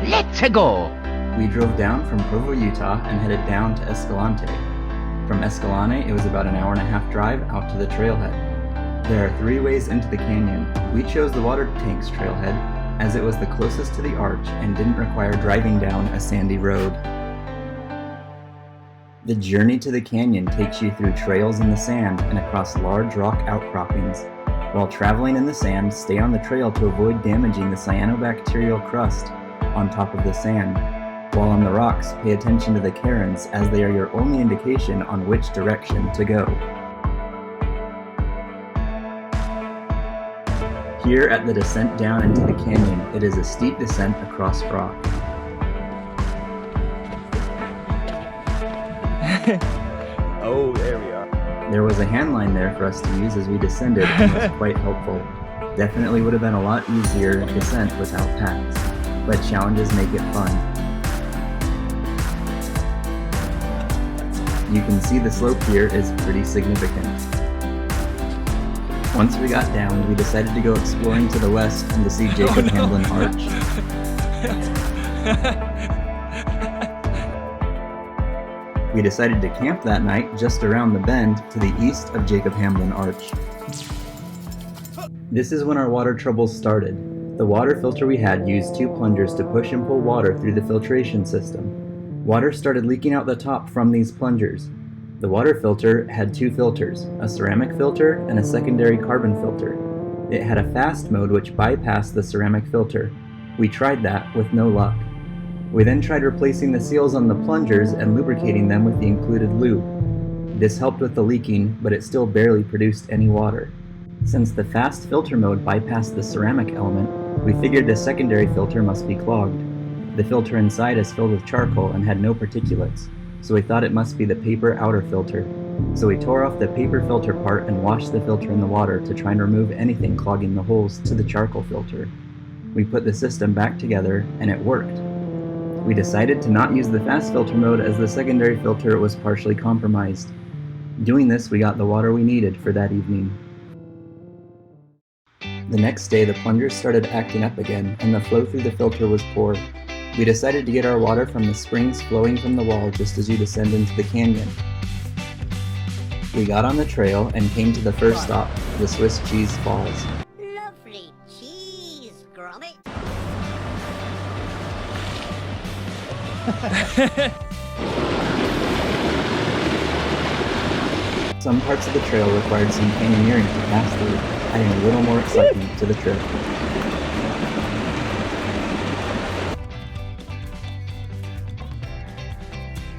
Let's go! We drove down from Provo, Utah and headed down to Escalante. From Escalante, it was about an hour-and-a-half drive out to the trailhead. There are 3 ways into the canyon. We chose the water tanks trailhead as it was the closest to the arch and didn't require driving down a sandy road. The journey to the canyon takes you through trails in the sand and across large rock outcroppings. While traveling in the sand, stay on the trail to avoid damaging the cyanobacterial crust on top of the sand. While on the rocks, pay attention to the cairns as they are your only indication on which direction to go. Here at the descent down into the canyon, it is a steep descent across rock. Oh, there we are. There was a hand line there for us to use as we descended and was quite helpful. Definitely would have been a lot easier descent without packs, but challenges make it fun. You can see the slope here is pretty significant. Once we got down, we decided to go exploring to the west and to see Jacob Hamblin Arch. We decided to camp that night just around the bend to the east of Jacob Hamblin Arch. This is when our water troubles started. The water filter we had used 2 plungers to push and pull water through the filtration system. Water started leaking out the top from these plungers. The water filter had 2 filters, a ceramic filter and a secondary carbon filter. It had a fast mode which bypassed the ceramic filter. We tried that with no luck. We then tried replacing the seals on the plungers and lubricating them with the included lube. This helped with the leaking, but it still barely produced any water. Since the fast filter mode bypassed the ceramic element, we figured the secondary filter must be clogged. The filter inside is filled with charcoal and had no particulates, so we thought it must be the paper outer filter. So we tore off the paper filter part and washed the filter in the water to try and remove anything clogging the holes to the charcoal filter. We put the system back together and it worked. We decided to not use the fast filter mode as the secondary filter was partially compromised. Doing this, we got the water we needed for that evening. The next day, the plungers started acting up again and the flow through the filter was poor. We decided to get our water from the springs flowing from the wall just as you descend into the canyon. We got on the trail and came to the first stop, the Swiss Cheese Falls. Lovely cheese, Gromit. Some parts of the trail required some canyoneering to pass through, adding a little more excitement to the trip.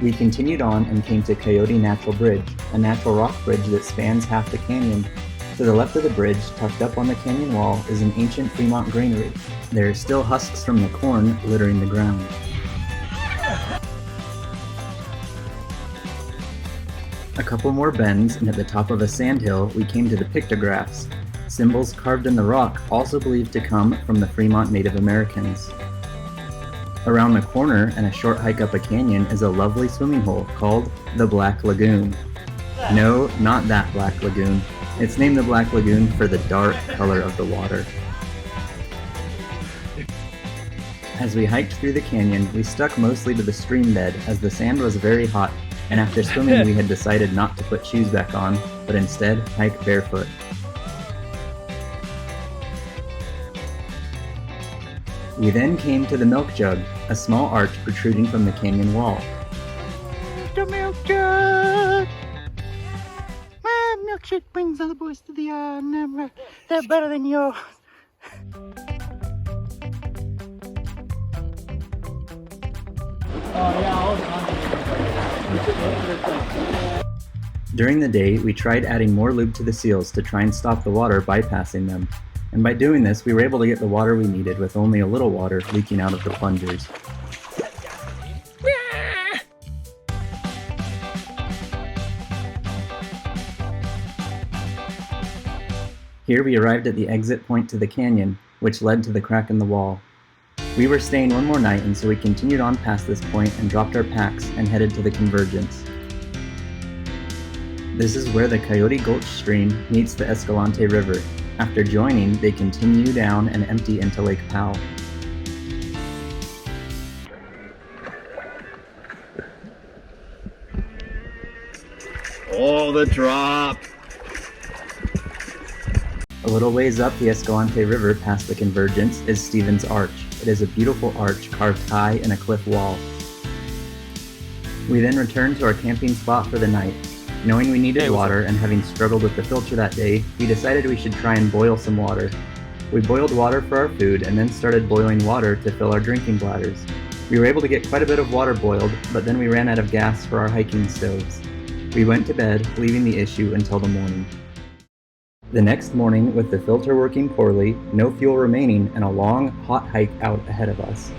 We continued on and came to Coyote Natural Bridge, a natural rock bridge that spans half the canyon. To the left of the bridge, tucked up on the canyon wall, is an ancient Fremont granary. There are still husks from the corn littering the ground. A couple more bends, and at the top of a sandhill, we came to the pictographs, symbols carved in the rock also believed to come from the Fremont Native Americans. Around the corner and a short hike up a canyon is a lovely swimming hole called the Black Lagoon. No, not that Black Lagoon. It's named the Black Lagoon for the dark color of the water. As we hiked through the canyon, we stuck mostly to the stream bed as the sand was very hot, and after swimming we had decided not to put shoes back on, but instead hike barefoot. We then came to the milk jug, a small arch protruding from the canyon wall. The milk jug! My milkshake brings all the boys to the yard. They're better than yours. During the day, we tried adding more lube to the seals to try and stop the water bypassing them, and by doing this, we were able to get the water we needed with only a little water leaking out of the plungers. Here we arrived at the exit point to the canyon, which led to the crack in the wall. We were staying one more night, and so we continued on past this point and dropped our packs and headed to the convergence. This is where the Coyote Gulch stream meets the Escalante River. After joining, they continue down and empty into Lake Powell. Oh, the drop! A little ways up the Escalante River past the convergence is Stevens Arch. It is a beautiful arch carved high in a cliff wall. We then returned to our camping spot for the night. Knowing we needed water and having struggled with the filter that day, we decided we should try and boil some water. We boiled water for our food and then started boiling water to fill our drinking bladders. We were able to get quite a bit of water boiled, but then we ran out of gas for our hiking stoves. We went to bed, leaving the issue until the morning. The next morning, with the filter working poorly, no fuel remaining, and a long, hot hike out ahead of us,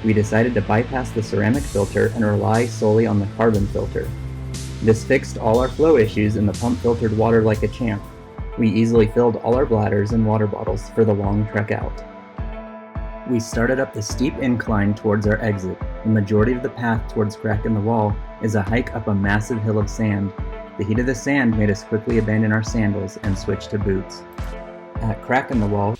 we decided to bypass the ceramic filter and rely solely on the carbon filter. This fixed all our flow issues and the pump filtered water like a champ. We easily filled all our bladders and water bottles for the long trek out. We started up the steep incline towards our exit. The majority of the path towards Crack in the Wall is a hike up a massive hill of sand. The heat of the sand made us quickly abandon our sandals and switch to boots. At Crack in the Wall,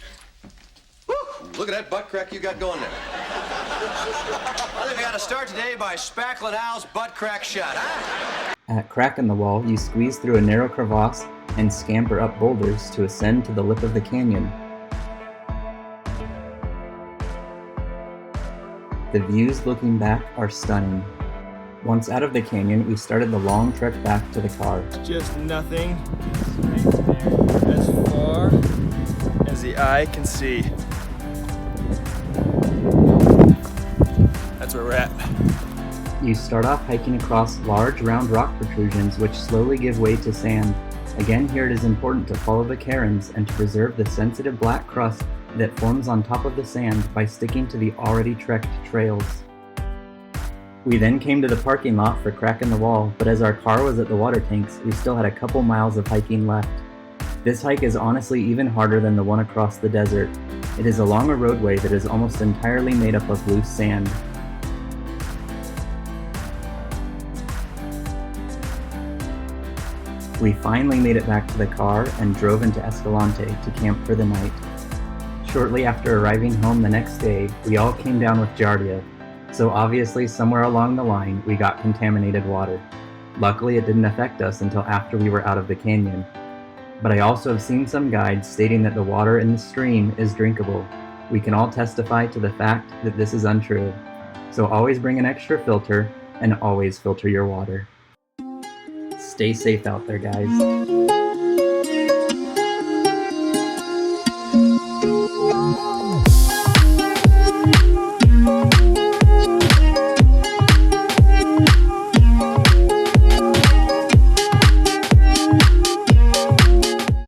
Woo! Look at that butt crack you got going there. I think we got to start today by spackling Al's butt crack shot, huh? At Crack in the Wall, you squeeze through a narrow crevasse and scamper up boulders to ascend to the lip of the canyon. The views looking back are stunning. Once out of the canyon, we started the long trek back to the car. Just nothing right there as far as the eye can see. That's where we're at. You start off hiking across large round rock protrusions which slowly give way to sand. Again, here it is important to follow the cairns and to preserve the sensitive black crust that forms on top of the sand by sticking to the already trekked trails. We then came to the parking lot for Crack in the Wall, but as our car was at the water tanks, we still had a couple miles of hiking left. This hike is honestly even harder than the one across the desert. It is along a roadway that is almost entirely made up of loose sand. We finally made it back to the car and drove into Escalante to camp for the night. Shortly after arriving home the next day, we all came down with giardia, so obviously somewhere along the line we got contaminated water. Luckily it didn't affect us until after we were out of the canyon. But I also have seen some guides stating that the water in the stream is drinkable. We can all testify to the fact that this is untrue. So always bring an extra filter and always filter your water. Stay safe out there, guys.